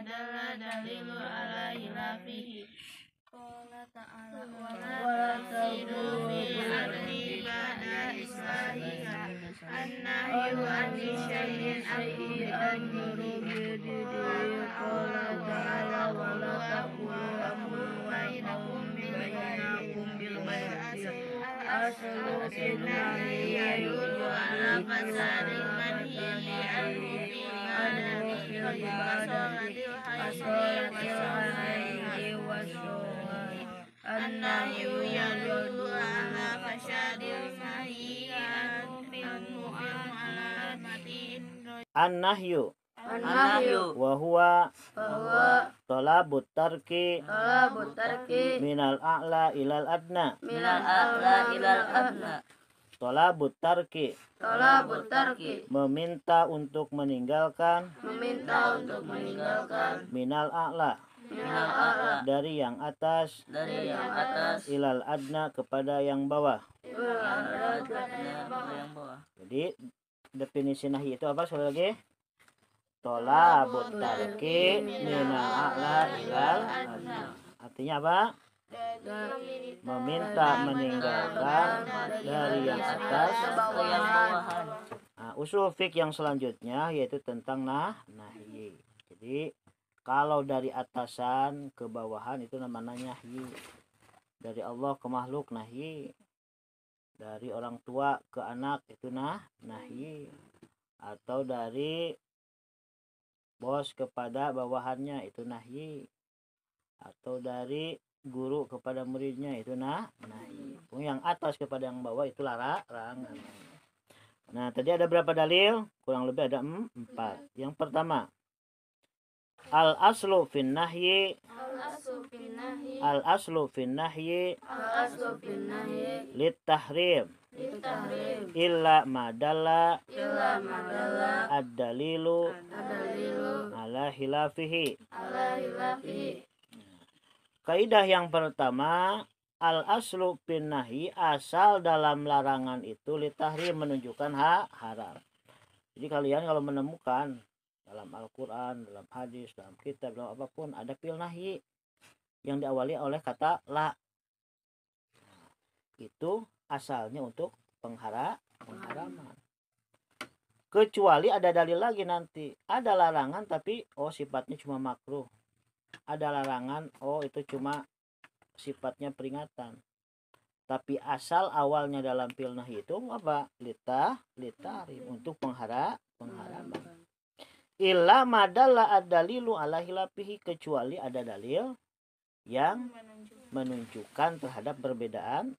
dalla dalilu ala hilafihi. Qala ta'ala wa Wala tufsidu fil ardi ba'da islahiha. An-nahyu an syai'in amru bididih. Qala ta'ala wala taqulu amru bainakum bil batil. Aslu finnahi yadullu ala fasadil manhi anhu fil ibadati kasolatil hayyi wasyawai. An-nahyu yadullu ala fasadil manhi anhu fil mu'amalati. An-nahyu An-nahyu wa huwa bahwa talabut tarki talabut tarki minal a'la ilal adna. minal a'la ilal adna. Talabut tarki Talabut tarki meminta untuk meninggalkan meminta untuk meninggalkan minal a'la minal a'la dari yang atas dari yang atas ilal adna kepada yang bawah. ilal adna yang bawah. Jadi definisi nahi itu apa sekali lagi? Talabut tarki minal a'la ilal adna. Artinya apa? Meminta meninggalkan dari yang atas ke yang bawahan. Nah, usul fik yang selanjutnya yaitu tentang nahi. Jadi kalau dari atasan ke bawahan itu namanya nahi. Dari Allah ke makhluk nahi. Dari orang tua ke anak itu nahi. Atau dari bos kepada bawahannya itu nahi. Atau dari guru kepada muridnya itu nahi. Yang atas kepada yang bawah itu larangan. Nah, tadi ada berapa dalil? Kurang lebih ada 4. Yang pertama, al-aslu fin nahyi Al-aslu finnahyi lit tahrim illa madalla ad-dalilu ala hilafihi. Kaidah yang pertama, al-aslu fin nahyi, asal dalam larangan itu litahrim, menunjukkan haram. Jadi kalian kalau menemukan dalam Al-Quran, dalam hadis, dalam kitab, dalam apapun ada fil nahyi yang diawali oleh kata la, itu asalnya untuk pengharaman. Kecuali ada dalil lagi nanti, ada larangan tapi sifatnya cuma makruh. Ada larangan, itu cuma sifatnya peringatan. Tapi asal awalnya dalam fil nahyi itu apa? Litahrim, untuk pengharaman. Illa madalla ad-dalilu ala hilafihi, kecuali ada dalil yang menunjukkan terhadap perbedaannya.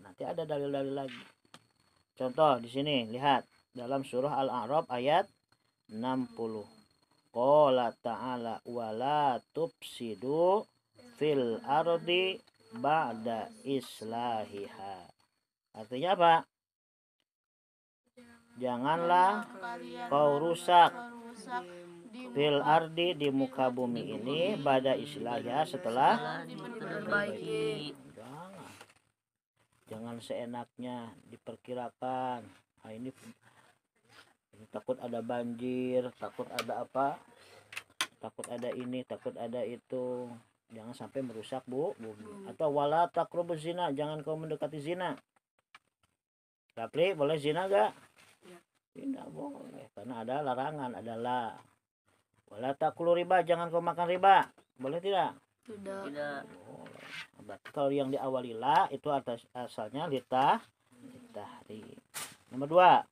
Nanti ada dalil-dalil lagi. Contoh di sini, lihat dalam surah Al-A'raf ayat 60. Qala ta'ala wala tufsidu fil ardi ba'da islahiha. Artinya apa? Janganlah kau rusak fil ardi, di muka bumi ini, ba'da islahiha, setelah diperbaiki. Jangan seenaknya diperkirakan. Nah, ini takut ada banjir, takut ada apa, takut ada ini, takut ada itu. Jangan sampai merusak bumi. Atau wala taqrabuz zina, jangan kau mendekati zina. Tapi boleh zina gak? Tidak boleh, karena ada larangan, adalah wala taqulu riba, jangan kau makan riba. Boleh tidak? Tidak. Boleh. Berarti kalau yang diawali la itu asalnya litahrim. Nomor 2,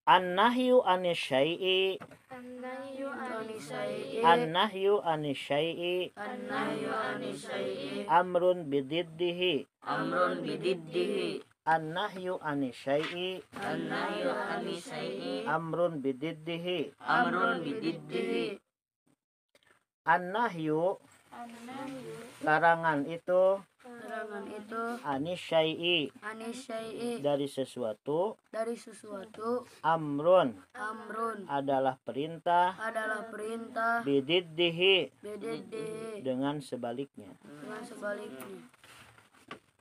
An-nahyu anisyai'i An-nahyu anisyai'i amrun bididdihi An-nahyu anisyai'i amrun bididdihi An-nahyu larangan itu anisyai'i dari sesuatu amrun adalah perintah bididdihi dengan sebaliknya.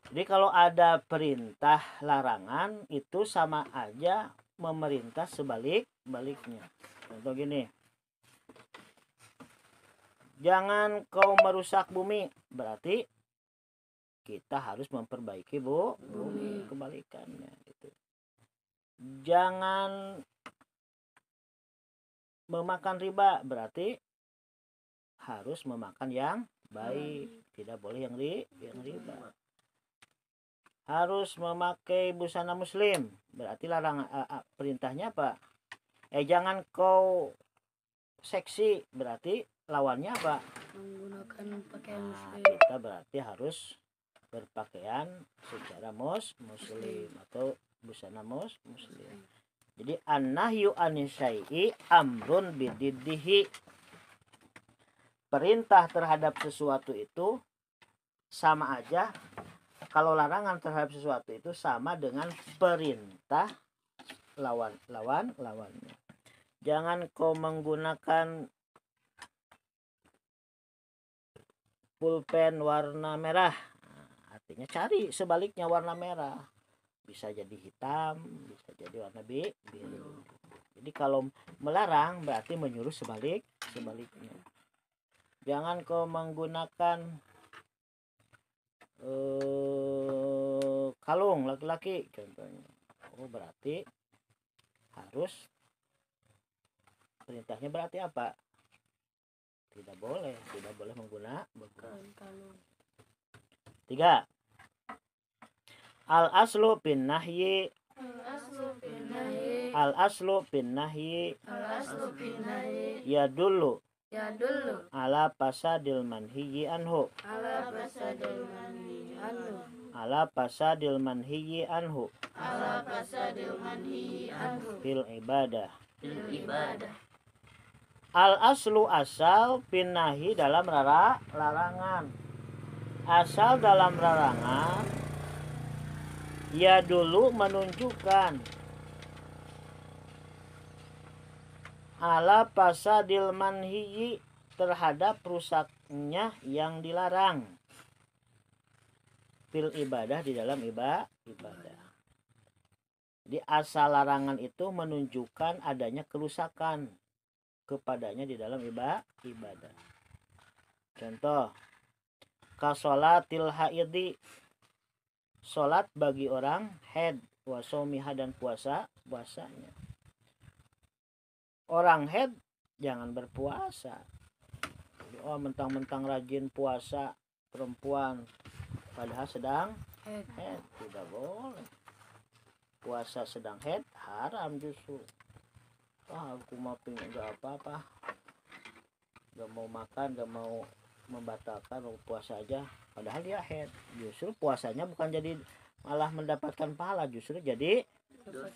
Jadi kalau ada perintah larangan itu sama aja memerintah sebaliknya. Contoh gini, Jangan kau merusak bumi, berarti kita harus memperbaiki bumi, kebalikannya gitu. Jangan memakan riba, berarti harus memakan yang baik, tidak boleh yang riba. Harus memakai busana muslim, berarti larangan perintahnya apa? Jangan kau seksi, berarti lawannya apa? Menggunakan pakaian muslim. Kita berarti harus berpakaian secara muslim atau busana muslim. Jadi an-nahyu anisai'i amrun bididdihi. Perintah terhadap sesuatu itu sama aja. Kalau larangan terhadap sesuatu itu sama dengan perintah lawannya. Jangan kau menggunakan pulpen warna merah. Artinya cari sebaliknya warna merah. Bisa jadi hitam, bisa jadi warna biru. Jadi kalau melarang berarti menyuruh sebaliknya. Jangan kau menggunakan kalung laki-laki contohnya. Berarti harus perintahnya berarti apa? Tidak boleh menggunakan kalung. 3. Al aslu bin nahyi ya dulu ala pasadil manhiyi anhu fil ibadah. Al aslu asal bin nahyi dalam larangan. Asal dalam larangan ya dulu menunjukkan ala pasadil manhiyi terhadap rusaknya yang dilarang fil ibadah di dalam ibadah. Di asal larangan itu menunjukkan adanya kerusakan kepadanya di dalam ibadah. Contoh, kasolatil haidi, solat bagi orang haid, wasomiha dan puasanya. Orang haid jangan berpuasa. Jadi, mentang-mentang rajin puasa perempuan padahal sedang haid, tidak boleh. Puasa sedang haid haram justru. Aku mau enggak apa-apa, enggak mau makan, enggak mau membatalkan, mau puasa aja padahal dia haid. Justru puasanya bukan jadi malah mendapatkan pahala, justru jadi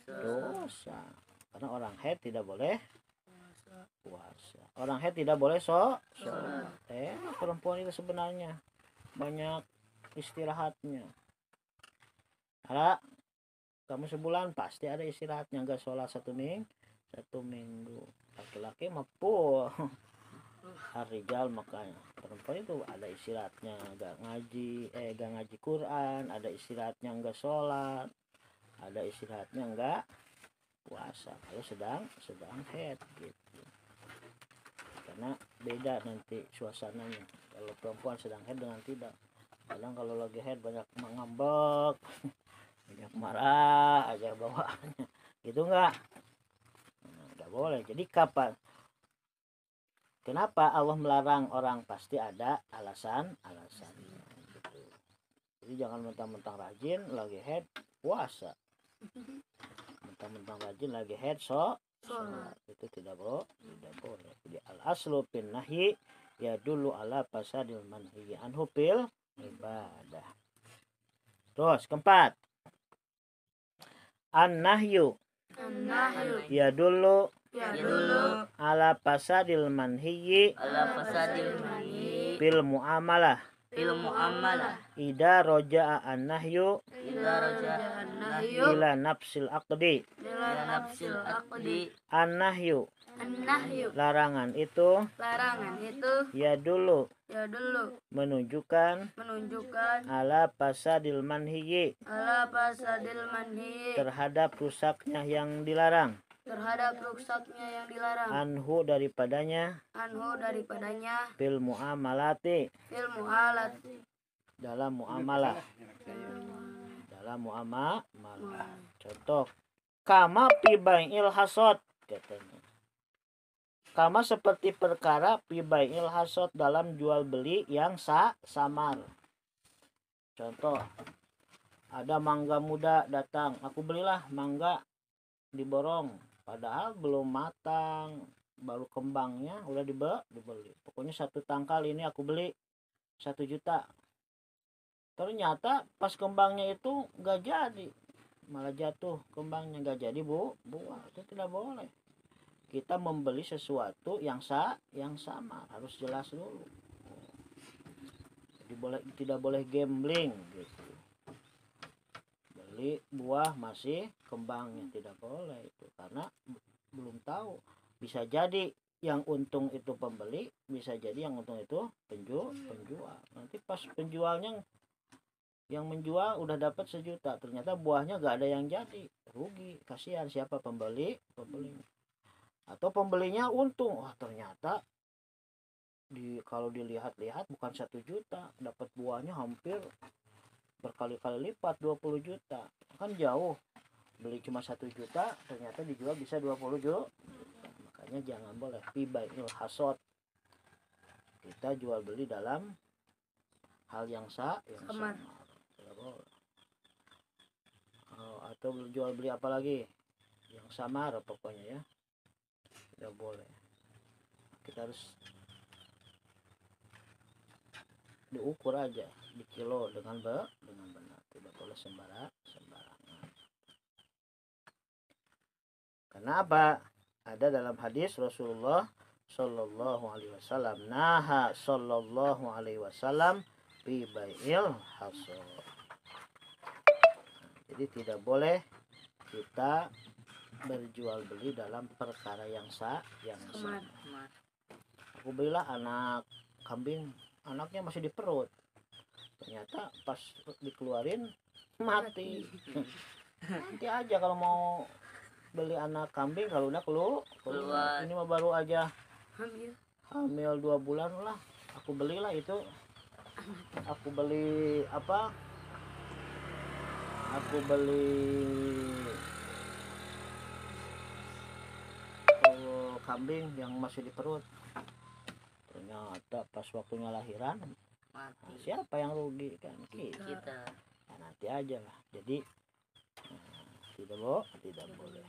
dosa. Karena orang haid tidak boleh puasa. Orang haid tidak boleh sholat. Perempuan itu sebenarnya banyak istirahatnya. Kamu sebulan pasti ada istirahatnya, enggak sholat satu minggu. Laki-laki mah full. Ar-rijal makanya. Perempuan itu ada istirahatnya enggak ngaji Quran, ada istirahatnya enggak sholat, ada istirahatnya enggak puasa kalau sedang haid gitu. Karena beda nanti suasananya kalau perempuan sedang haid dengan tidak. Kadang kalau lagi haid banyak ngambek, banyak marah aja bawaannya, gitu enggak? Enggak boleh. Jadi kenapa Allah melarang orang? Pasti ada alasannya gitu. Jadi jangan mentang-mentang rajin lagi haid puasa, mentang-mentang rajin lagi haid sholat, itu tidak boleh. Jadi al aslu bin nahyi ya dulu ala pasadil manhiyi anhu fil ibadah. Terus keempat, an-nahyu ya dulu ala pasadil manhiyi fil muamalah ida roja'a an-nahyu ila nafsil aqdi. An-nahyu larangan itu ya dulu menunjukkan ala pasadil manhiyi terhadap rusaknya yang dilarang terhadap ruksaknya yang dilarang, anhu daripadanya, anhu daripadanya, fil muamalati fil mualat, dalam muamalah, dalam muamalah. Contoh, kama fi bai'il hasad katanya. Kama seperti perkara fi bai'il hasad dalam jual beli yang samar. Contoh, ada mangga muda datang, aku belilah mangga diborong, padahal belum matang, baru kembangnya udah dibeli. Pokoknya satu tangkal ini aku beli 1 juta. Ternyata pas kembangnya itu nggak jadi, malah jatuh kembangnya, nggak jadi buah. Itu tidak boleh. Kita membeli sesuatu yang sama, harus jelas dulu. Jadi tidak boleh gambling gitu. Beli buah masih kembangnya tidak boleh itu, karena belum tahu. Bisa jadi yang untung itu pembeli, bisa jadi yang untung itu penjual. Nanti pas penjualnya yang menjual udah dapat 1 juta, ternyata buahnya gak ada yang jadi, rugi, kasihan siapa pembelinya. Atau pembelinya untung, wah ternyata kalau dilihat-lihat bukan 1 juta, dapat buahnya hampir berkali-kali lipat, 20 juta. Kan jauh, beli cuma 1 juta ternyata dijual bisa 20 juta. Makanya jangan boleh fi bai'il hasad, kita jual beli dalam hal yang sama. Tidak boleh. Atau jual beli apa lagi yang samar, pokoknya ya tidak boleh. Kita harus diukur aja, di kilo dengan benar, tidak boleh sembarangan. Kenapa? Ada dalam hadis Rasulullah Shallallahu Alaihi Wasallam, naha Shallallahu Alaihi Wasallam fi bai'il hasad. Jadi tidak boleh kita berjual beli dalam perkara yang sama. Aku belilah anak kambing, anaknya masih di perut, ternyata pas dikeluarin mati. Nanti aja kalau mau beli anak kambing, kalau udah keluar, ini mah baru aja hamil 2 bulan lah, aku belilah itu. Aku beli apa, aku beli kambing yang masih di perut, ternyata pas waktunya lahiran mati. Nah, siapa yang rugi? Kan kita. Nah, nanti aja lah. Jadi tidak boleh.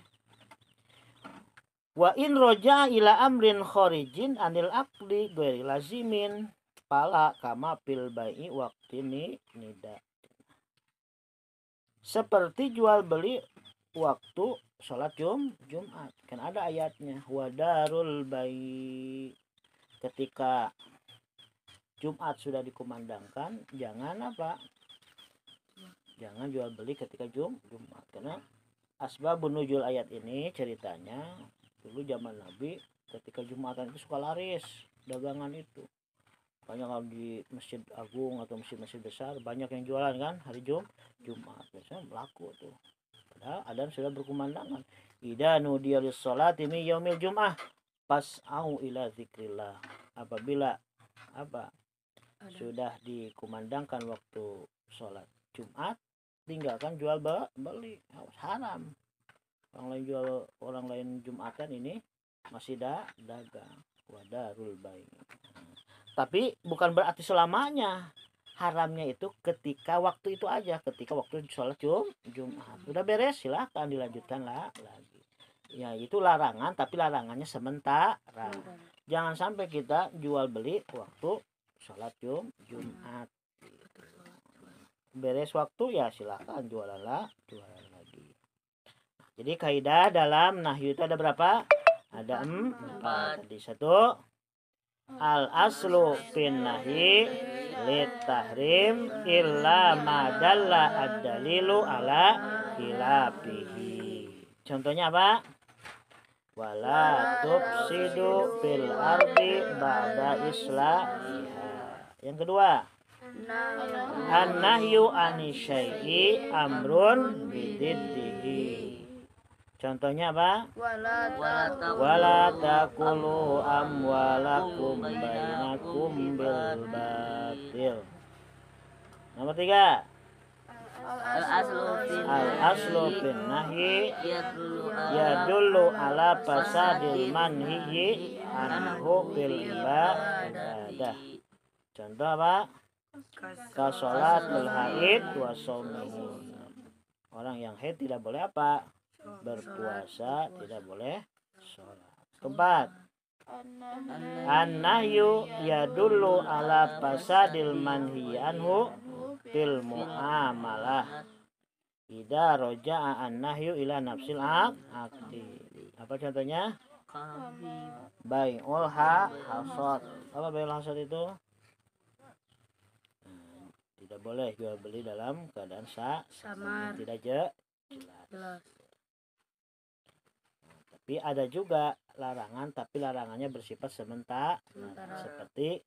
Wa in roja ila amrin khorijin anil aqli ghairi lazimin pala kama fil bai'i waqtini nida. Seperti jual beli waktu sholat Jumat, kan ada ayatnya, wadarul bai, ketika Jumat sudah dikumandangkan, jangan jual beli ketika Jumat. Karena asbabun nuzul ayat ini ceritanya dulu zaman Nabi, ketika Jumatan itu suka laris dagangan itu. Banyak kalau di Masjid Agung atau masjid-masjid besar banyak yang jualan kan hari Jumat, biasanya laku tuh. Padahal adzan sudah berkumandangkan. Idza nudiya lis-sholati min yaumil jum'ah fas'au ila dzikrillah. Apabila sudah dikumandangkan waktu sholat Jumat, tinggalkan jual beli, haram. Orang lain Jumatan ini masih dagang, wadarul bai. Tapi bukan berarti selamanya. Haramnya itu ketika waktu itu aja, ketika waktu sholat Jumat. Udah beres, silahkan dilanjutkan lagi. Ya itu larangan, tapi larangannya sementara. Jangan sampai kita jual beli waktu sholat Jumat. Beres waktu ya silahkan jualan lagi. Jadi kaidah dalam nahyu itu ada berapa? Ada 4. Tadi 1, al aslu fin nahyi lit tahrim illa ma dalla ad-dalilu ala khilafihi. Contohnya apa? Wala tufsidu fil ardi ba'da islahiha. Yang kedua, an-nahyu ani syai'i amrun bididdihi. Contohnya apa? Wala Takulu amwalakum bainakum bil batil. Nomor 3. Al-aslu fin nahyi yadullu ala fasadil manhiyi anhu bil ibadah. Contoh apa? Kasolatul haid wa shaumihi. Orang yang haid tidak boleh apa? Berpuasa, tidak boleh sholat. Keempat, an-nahyu yadullu ala fasadil manhi anhu fil muamalah. Ida roja'a an-nahyu ila nafsil aqdi. Apa contohnya? Bai'ul hasad. Apa bai'ul hasad itu? Tidak boleh jual beli dalam keadaan samar. Tidak jelas. Tapi ada juga larangan, tapi larangannya bersifat sementara. Seperti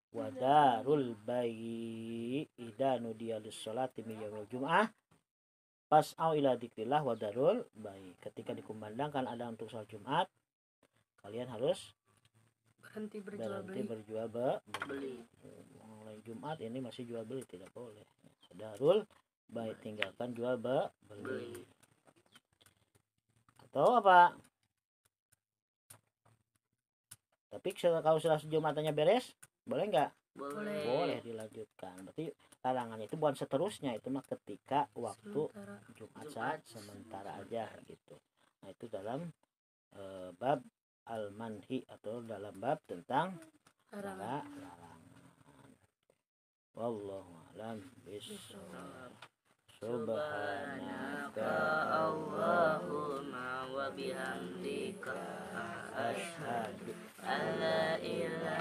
wadarul bayi idza nudiya lis-sholati min yaumil jum'ah fas'au ila dzikrillah wadarul bayi. Ketika dikumandangkan ada untuk salat Jumat, kalian harus berhenti berjual beli. Mulai Jumat ini masih jual beli, tidak boleh. Wadarul bayi, tinggalkan jual beli. Atau apa? Tapi kalau sudah Jumatannya beres, boleh nggak? Boleh dilanjutkan. Berarti larangannya itu bukan seterusnya, itu mah ketika waktu Jumat sementara aja gitu. Nah itu dalam bab al-manhi atau dalam bab tentang larangan. Wallahu a'lam bishawab. Subhanaka Allahumma wa bihamdika asyhadu an la ilaha